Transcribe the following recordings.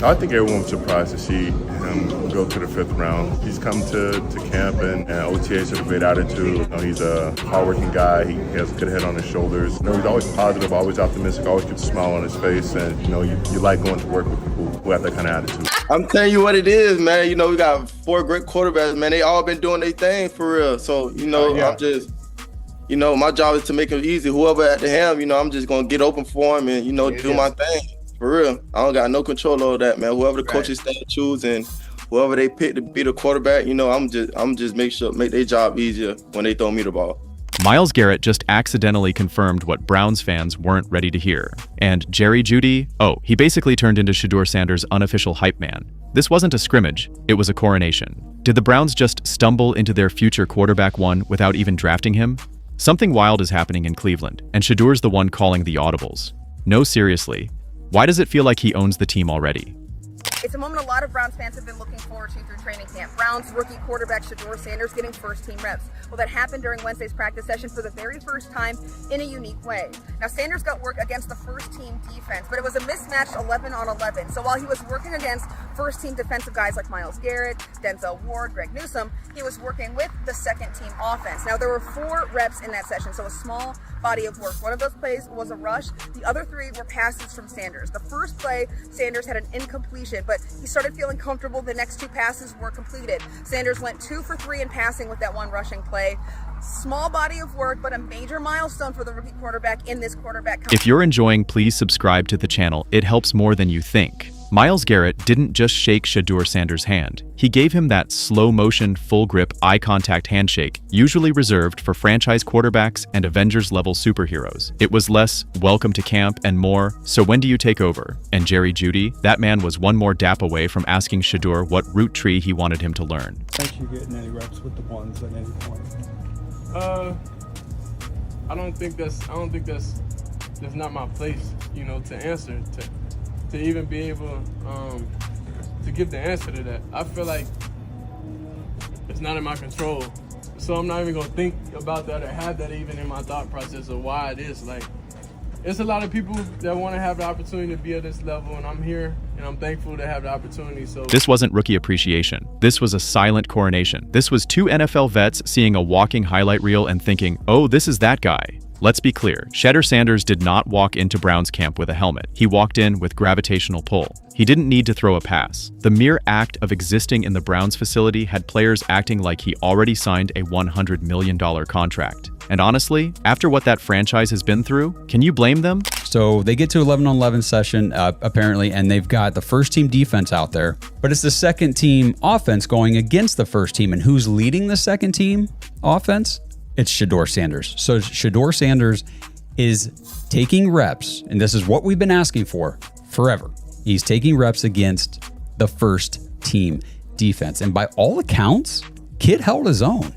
I think everyone was surprised to see him go to the 5th round. He's come to camp and OTAs with a great attitude. You know, he's a hardworking guy. He has a good head on his shoulders. You know, he's always positive, always optimistic, always keeps a smile on his face. And, you know, you like going to work with people who have that kind of attitude. I'm telling you what it is, man. You know, we got 4 great quarterbacks, man. They all been doing their thing for real. So, you know, I'm just, you know, my job is to make it easy. Whoever at the helm, you know, I'm just going to get open for him and, you know, do my thing. For real, I don't got no control over that, man. Whoever the coaches staff choose and whoever they pick to be the quarterback, you know, I'm just make their job easier when they throw me the ball. Myles Garrett just accidentally confirmed what Browns fans weren't ready to hear. And Jeudy, he basically turned into Shedeur Sanders' unofficial hype man. This wasn't a scrimmage, it was a coronation. Did the Browns just stumble into their future quarterback one without even drafting him? Something wild is happening in Cleveland, and Shedeur's the one calling the audibles. No, seriously. Why does it feel like he owns the team already? It's a moment a lot of Browns fans have been looking forward to through training camp. Browns rookie quarterback Shedeur Sanders getting first-team reps. Well, that happened during Wednesday's practice session for the very first time in a unique way. Now, Sanders got work against the first-team defense, but it was a mismatched 11-on-11. So while he was working against first-team defensive guys like Myles Garrett, Denzel Ward, Greg Newsome, he was working with the second-team offense. Now, there were 4 reps in that session, so a small body of work. One of those plays was a rush. The other 3 were passes from Sanders. The first play, Sanders had an incompletion, but he started feeling comfortable. The next 2 passes were completed. Sanders went 2 for 3 in passing with that one rushing play. Small body of work, but a major milestone for the rookie quarterback in this quarterback company. If you're enjoying, please subscribe to the channel. It helps more than you think. Myles Garrett didn't just shake Shedeur Sanders' hand. He gave him that slow-motion, full-grip, eye-contact handshake, usually reserved for franchise quarterbacks and Avengers-level superheroes. It was less, welcome to camp, and more, so when do you take over? And Jeudy, that man was one more dap away from asking Shedeur what root tree he wanted him to learn. Thank you getting any reps with the ones at any point. I don't think that's not my place, you know, to answer, to even be able to give the answer to that. I feel like it's not in my control. So I'm not even gonna think about that or have that even in my thought process of why it is. Like, it's a lot of people that want to have the opportunity to be at this level, and I'm here and I'm thankful to have the opportunity. So this wasn't rookie appreciation. This was a silent coronation. This was 2 NFL vets seeing a walking highlight reel and thinking, oh, this is that guy. Let's be clear, Shedeur Sanders did not walk into Browns camp with a helmet. He walked in with gravitational pull. He didn't need to throw a pass. The mere act of existing in the Browns facility had players acting like he already signed a $100 million contract. And honestly, after what that franchise has been through, can you blame them? So they get to 11-on-11 session, apparently, and they've got the first-team defense out there, but it's the second-team offense going against the first team. And who's leading the second-team offense? It's Shedeur Sanders. So Shedeur Sanders is taking reps, and this is what we've been asking for forever. He's taking reps against the first-team defense. And by all accounts, Kid held his own.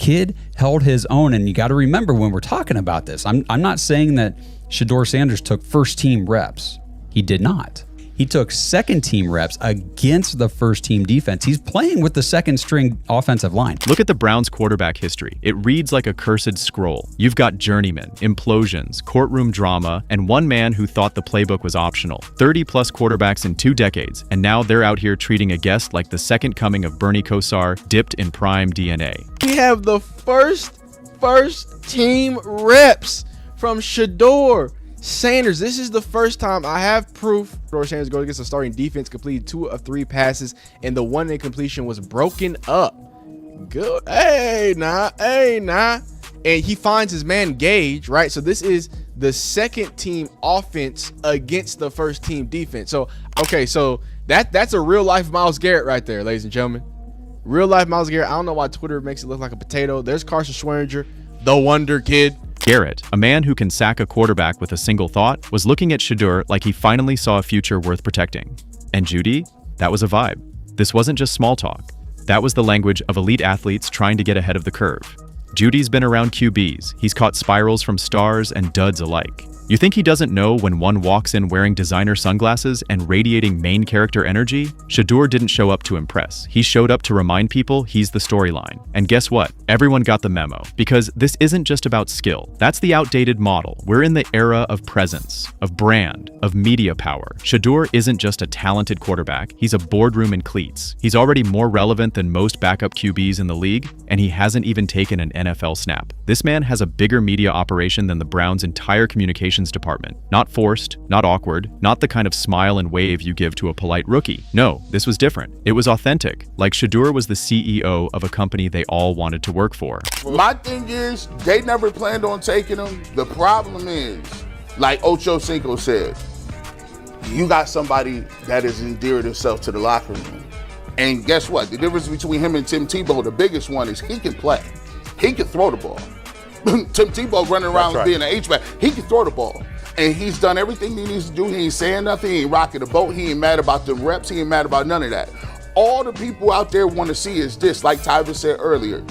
And you got to remember when we're talking about this, I'm not saying that Shedeur Sanders took first-team reps. He did not. He took second-team reps against the first-team defense. He's playing with the second-string offensive line. Look at the Browns' quarterback history. It reads like a cursed scroll. You've got journeymen, implosions, courtroom drama, and one man who thought the playbook was optional. 30-plus quarterbacks in 2 decades, and now they're out here treating a guest like the second coming of Bernie Kosar, dipped in prime DNA. We have the first-team reps from Shedeur Sanders. This is the first time I have proof Shedeur Sanders goes against a starting defense, completed 2 of 3 passes, and the one incompletion was broken up. Good. Hey, nah. And he finds his man Gage, right? So this is the second-team offense against the first-team defense. So, okay, so that's a real-life Myles Garrett right there, ladies and gentlemen. Real-life Myles Garrett. I don't know why Twitter makes it look like a potato. There's Carson Schweringer, the Wonder Kid. Garrett, a man who can sack a quarterback with a single thought, was looking at Shedeur like he finally saw a future worth protecting. And Jeudy? That was a vibe. This wasn't just small talk. That was the language of elite athletes trying to get ahead of the curve. Jeudy's been around QBs. He's caught spirals from stars and duds alike. You think he doesn't know when one walks in wearing designer sunglasses and radiating main character energy? Shedeur didn't show up to impress. He showed up to remind people he's the storyline. And guess what? Everyone got the memo. Because this isn't just about skill. That's the outdated model. We're in the era of presence, of brand, of media power. Shedeur isn't just a talented quarterback. He's a boardroom in cleats. He's already more relevant than most backup QBs in the league, and he hasn't even taken an NFL snap. This man has a bigger media operation than the Browns' entire communications department. Not forced, not awkward, not the kind of smile and wave you give to a polite rookie. No, this was different. It was authentic, like Shedeur was the CEO of a company they all wanted to work for. My thing is, they never planned on taking him. The problem is, like Ocho Cinco said, you got somebody that has endeared himself to the locker room. And guess what? The difference between him and Tim Tebow, the biggest one, is he can play. He can throw the ball. Tim Tebow running around being an H-back, he can throw the ball. And he's done everything he needs to do. He ain't saying nothing. He ain't rocking the boat. He ain't mad about the reps. He ain't mad about none of that. All the people out there want to see is this, like Tyler said earlier.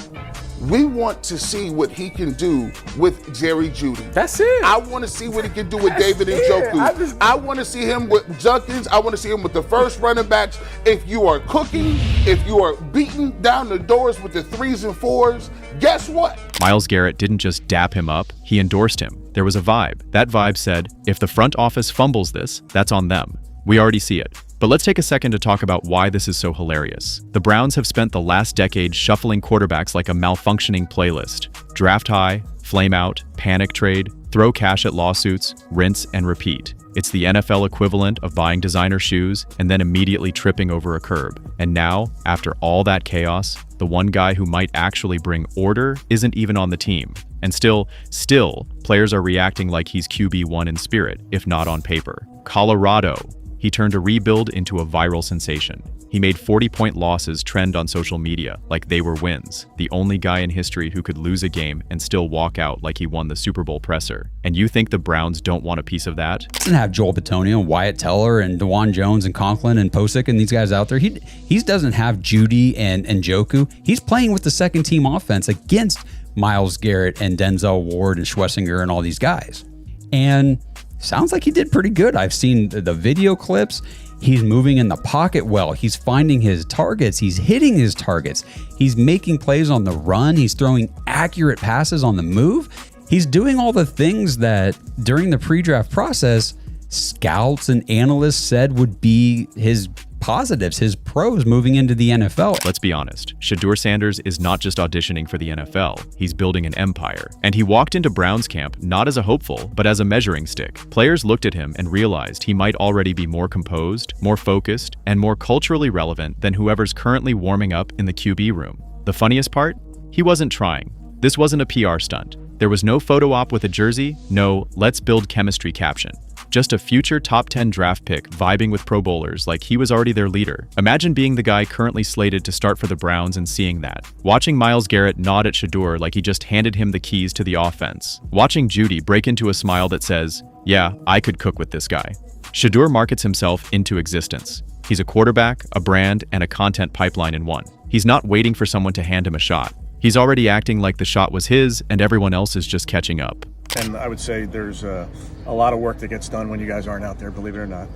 We want to see what he can do with Jerry Jeudy. That's it. I want to see what he can do with David Njoku. I want to see him with Junkins. I want to see him with the first running backs. If you are cooking, if you are beating down the doors with the 3s and 4s, guess what? Myles Garrett didn't just dap him up, he endorsed him. There was a vibe. That vibe said, if the front office fumbles this, that's on them. We already see it. But let's take a second to talk about why this is so hilarious. The Browns have spent the last decade shuffling quarterbacks like a malfunctioning playlist. Draft high, flame out, panic trade, throw cash at lawsuits, rinse and repeat. It's the NFL equivalent of buying designer shoes and then immediately tripping over a curb. And now, after all that chaos, the one guy who might actually bring order isn't even on the team. And still, players are reacting like he's QB1 in spirit, if not on paper. Colorado. He turned a rebuild into a viral sensation. He made 40-point losses trend on social media like they were wins, the only guy in history who could lose a game and still walk out like he won the Super Bowl presser. And you think the Browns don't want a piece of that? He doesn't have Joel Bitonio, Wyatt Teller, and DeJuan Jones, and Conklin, and Posick, and these guys out there. He doesn't have Jeudy and Njoku. He's playing with the second-team offense against Myles Garrett and Denzel Ward and Schlesinger and all these guys. And sounds like he did pretty good. I've seen the video clips. He's moving in the pocket well. He's finding his targets. He's hitting his targets. He's making plays on the run. He's throwing accurate passes on the move. He's doing all the things that during the pre-draft process, scouts and analysts said would be his positives, his pros moving into the NFL. Let's be honest, Shedeur Sanders is not just auditioning for the NFL, he's building an empire. And he walked into Browns camp not as a hopeful, but as a measuring stick. Players looked at him and realized he might already be more composed, more focused, and more culturally relevant than whoever's currently warming up in the QB room. The funniest part? He wasn't trying. This wasn't a PR stunt. There was no photo op with a jersey, no "let's build chemistry" caption. Just a future top 10 draft pick vibing with Pro Bowlers like he was already their leader. Imagine being the guy currently slated to start for the Browns and seeing that. Watching Myles Garrett nod at Shedeur like he just handed him the keys to the offense. Watching Jeudy break into a smile that says, yeah, I could cook with this guy. Shedeur markets himself into existence. He's a quarterback, a brand, and a content pipeline in one. He's not waiting for someone to hand him a shot. He's already acting like the shot was his and everyone else is just catching up. And I would say there's a lot of work that gets done when you guys aren't out there, believe it or not.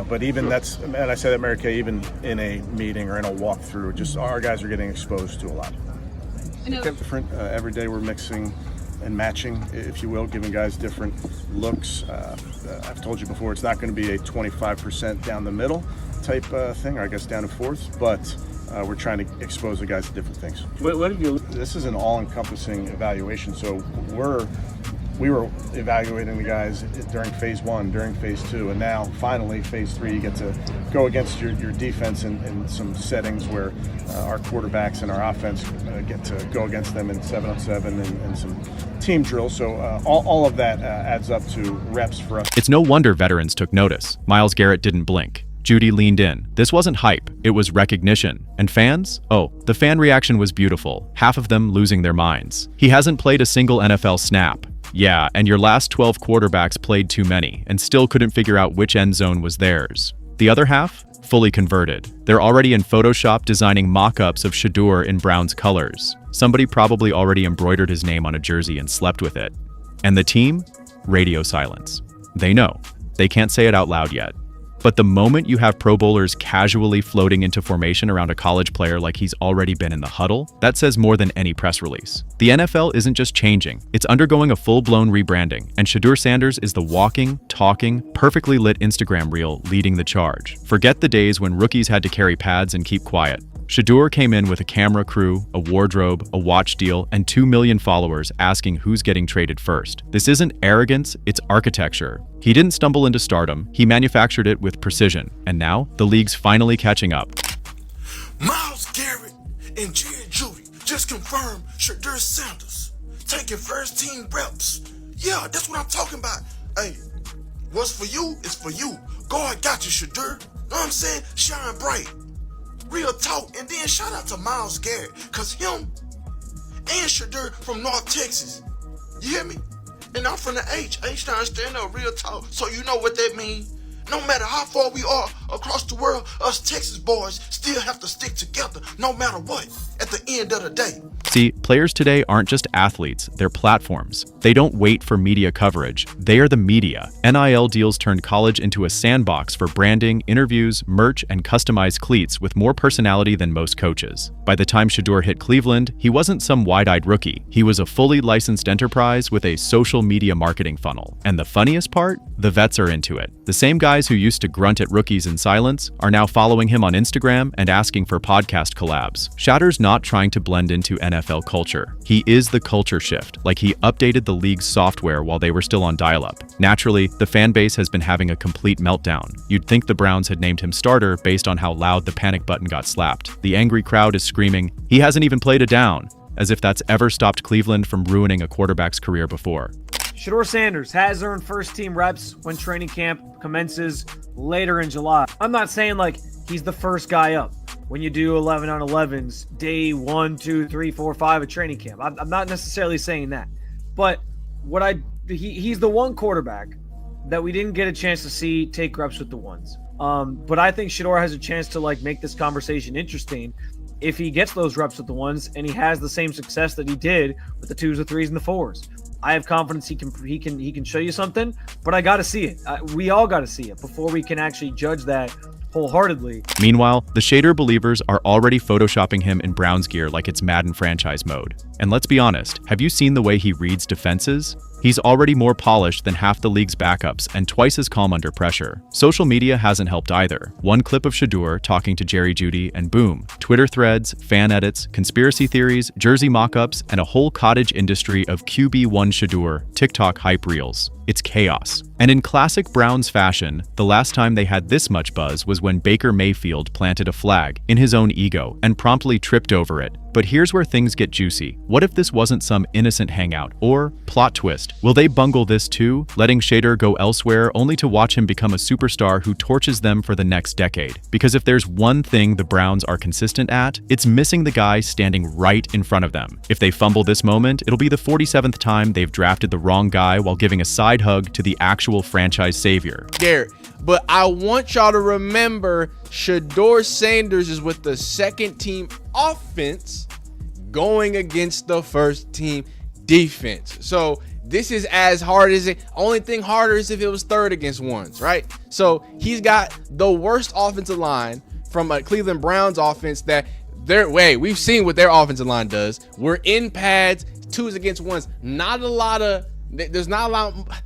But even that's, and I say that, Mary Kay, even in a meeting or in a walkthrough, just our guys are getting exposed to a lot. Different. Every day we're mixing and matching, if you will, giving guys different looks. I've told you before, it's not going to be a 25% down the middle type thing, or I guess down to fourths, but we're trying to expose the guys to different things. What have you? This is an all-encompassing evaluation, so we were evaluating the guys during phase 1, during phase 2, and now finally phase 3, you get to go against your defense in some settings where our quarterbacks and our offense get to go against them in 7-on-7 and some team drills. So all of that adds up to reps for us. It's no wonder veterans took notice. Myles Garrett didn't blink. Jeudy leaned in. This wasn't hype, it was recognition. And fans? Oh, the fan reaction was beautiful, half of them losing their minds. He hasn't played a single NFL snap. Yeah, and your last 12 quarterbacks played too many and still couldn't figure out which end zone was theirs. The other half? Fully converted. They're already in Photoshop designing mock-ups of Shedeur in Browns colors. Somebody probably already embroidered his name on a jersey and slept with it. And the team? Radio silence. They know. They can't say it out loud yet. But the moment you have Pro Bowlers casually floating into formation around a college player like he's already been in the huddle, that says more than any press release. The NFL isn't just changing, it's undergoing a full-blown rebranding, and Shedeur Sanders is the walking, talking, perfectly lit Instagram reel leading the charge. Forget the days when rookies had to carry pads and keep quiet. Shedeur came in with a camera crew, a wardrobe, a watch deal, and 2 million followers asking who's getting traded first. This isn't arrogance, it's architecture. He didn't stumble into stardom, he manufactured it with precision, and now the league's finally catching up. Myles Garrett and Jeudy just confirmed Shedeur Sanders taking first team reps. Yeah, that's what I'm talking about. Hey, what's for you is for you. God got you, Shedeur. Know what I'm saying? Shine bright. Real talk. And then shout out to Myles Garrett, cause him and Shedeur from North Texas. You hear me? And I'm from the H-Town, stand up, real talk. So you know what that means. No matter how far we are across the world, us Texas boys still have to stick together no matter what at the end of the day. See, players today aren't just athletes, they're platforms. They don't wait for media coverage. They are the media. NIL deals turned college into a sandbox for branding, interviews, merch, and customized cleats with more personality than most coaches. By the time Shedeur hit Cleveland, he wasn't some wide-eyed rookie. He was a fully licensed enterprise with a social media marketing funnel. And the funniest part? The vets are into it. The same guys who used to grunt at rookies in silence are now following him on Instagram and asking for podcast collabs. Shedeur's not trying to blend into NFL culture. He is the culture shift, like he updated the league's software while they were still on dial-up. Naturally, the fan base has been having a complete meltdown. You'd think the Browns had named him starter based on how loud the panic button got slapped. The angry crowd is screaming, "He hasn't even played a down," as if that's ever stopped Cleveland from ruining a quarterback's career before. Shedeur Sanders has earned first-team reps when training camp commences later in July. I'm not saying like he's the first guy up when you do 11 on 11s, day 1, 2, 3, 4, 5 at training camp. I'm not necessarily saying that. But he's the one quarterback that we didn't get a chance to see take reps with the ones. But I think Shedeur has a chance to like make this conversation interesting if he gets those reps with the ones and he has the same success that he did with the 2s, the 3s, and the 4s. I have confidence he can show you something, but I got to see it. We all got to see it before we can actually judge that wholeheartedly. Meanwhile, the Shedeur believers are already photoshopping him in Browns gear like it's Madden franchise mode. And let's be honest, have you seen the way he reads defenses? He's already more polished than half the league's backups and twice as calm under pressure. Social media hasn't helped either. One clip of Shedeur talking to Jerry Jeudy and boom, Twitter threads, fan edits, conspiracy theories, jersey mock-ups, and a whole cottage industry of QB1 Shedeur TikTok hype reels. It's chaos. And in classic Browns fashion, the last time they had this much buzz was when Baker Mayfield planted a flag in his own ego and promptly tripped over it. But here's where things get juicy. What if this wasn't some innocent hangout or plot twist? Will they bungle this too, letting Shedeur go elsewhere only to watch him become a superstar who torches them for the next decade? Because if there's one thing the Browns are consistent at, it's missing the guy standing right in front of them. If they fumble this moment, it'll be the 47th time they've drafted the wrong guy while giving a side hug to the actual franchise savior. Garrett. But I want y'all to remember Shedeur Sanders is with the second team offense going against the first team defense. So this is as hard as it. Only thing harder is if it was third against ones, right? So he's got the worst offensive line from a Cleveland Browns offense that we've seen what their offensive line does. We're in pads, 2s against 1s. There's not a lot.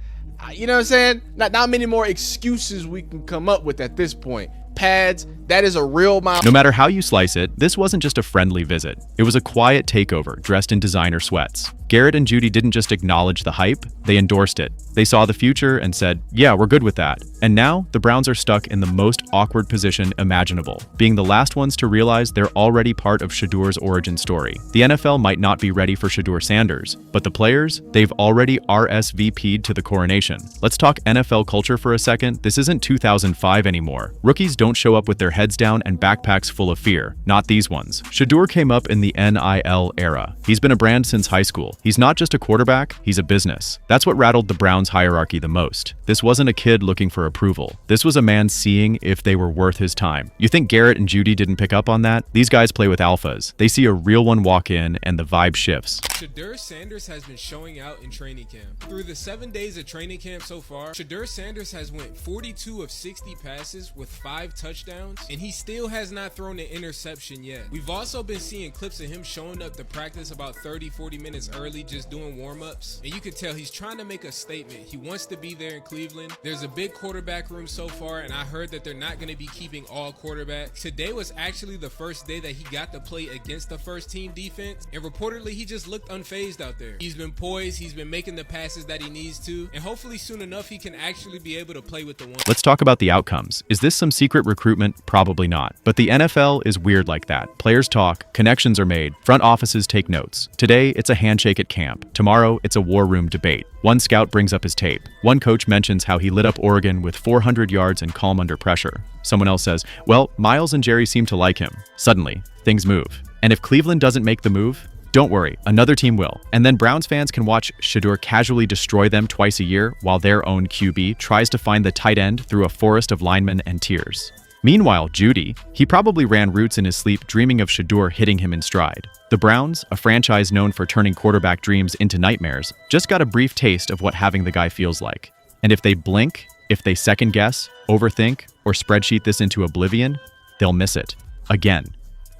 You know what I'm saying? Not many more excuses we can come up with at this point. Pads, that is a real mile. No matter how you slice it, this wasn't just a friendly visit. It was a quiet takeover dressed in designer sweats. Garrett and Jeudy didn't just acknowledge the hype, they endorsed it. They saw the future and said, yeah, we're good with that. And now, the Browns are stuck in the most awkward position imaginable, being the last ones to realize they're already part of Shedeur's origin story. The NFL might not be ready for Shedeur Sanders, but the players, they've already RSVP'd to the coronation. Let's talk NFL culture for a second. This isn't 2005 anymore. Rookies don't show up with their heads down and backpacks full of fear. Not these ones. Shedeur came up in the NIL era. He's been a brand since high school. deal. He's not just a quarterback, he's a business. That's what rattled the Browns hierarchy the most. This wasn't a kid looking for approval. This was a man seeing if they were worth his time. You think Garrett and Jeudy didn't pick up on that? These guys play with alphas. They see a real one walk in and the vibe shifts. Shedeur Sanders has been showing out in training camp. Through the 7 days of training camp so far, Shedeur Sanders has went 42 of 60 passes with 5 touchdowns, and he still has not thrown an interception yet. We've also been seeing clips of him showing up to practice about 30-40 minutes early, just doing warm-ups, and you can tell he's trying to make a statement. He wants to be there in Cleveland. There's a big quarterback room so far, and I heard that they're not going to be keeping all quarterbacks. Today was actually the first day that he got to play against the first team defense, and reportedly he just looked unfazed out there. He's been poised, he's been making the passes that he needs to, and hopefully soon enough he can actually be able to play with the one. Let's talk about the outcomes. Is this some secret recruitment? Probably not. But the NFL is weird like that. Players talk, connections are made, front offices take notes. Today, it's a handshake at camp. Tomorrow, it's a war room debate. One scout brings up his tape. One coach mentions how he lit up Oregon with 400 yards and calm under pressure. Someone else says, well, Myles and Jerry seem to like him. Suddenly, things move. And if Cleveland doesn't make the move, don't worry, another team will. And then Browns fans can watch Shedeur casually destroy them twice a year while their own QB tries to find the tight end through a forest of linemen and tears. Meanwhile, Jeudy, he probably ran routes in his sleep dreaming of Shedeur hitting him in stride. The Browns, a franchise known for turning quarterback dreams into nightmares, just got a brief taste of what having the guy feels like. And if they blink, if they second guess, overthink, or spreadsheet this into oblivion, they'll miss it. Again.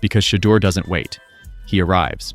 Because Shedeur doesn't wait. He arrives.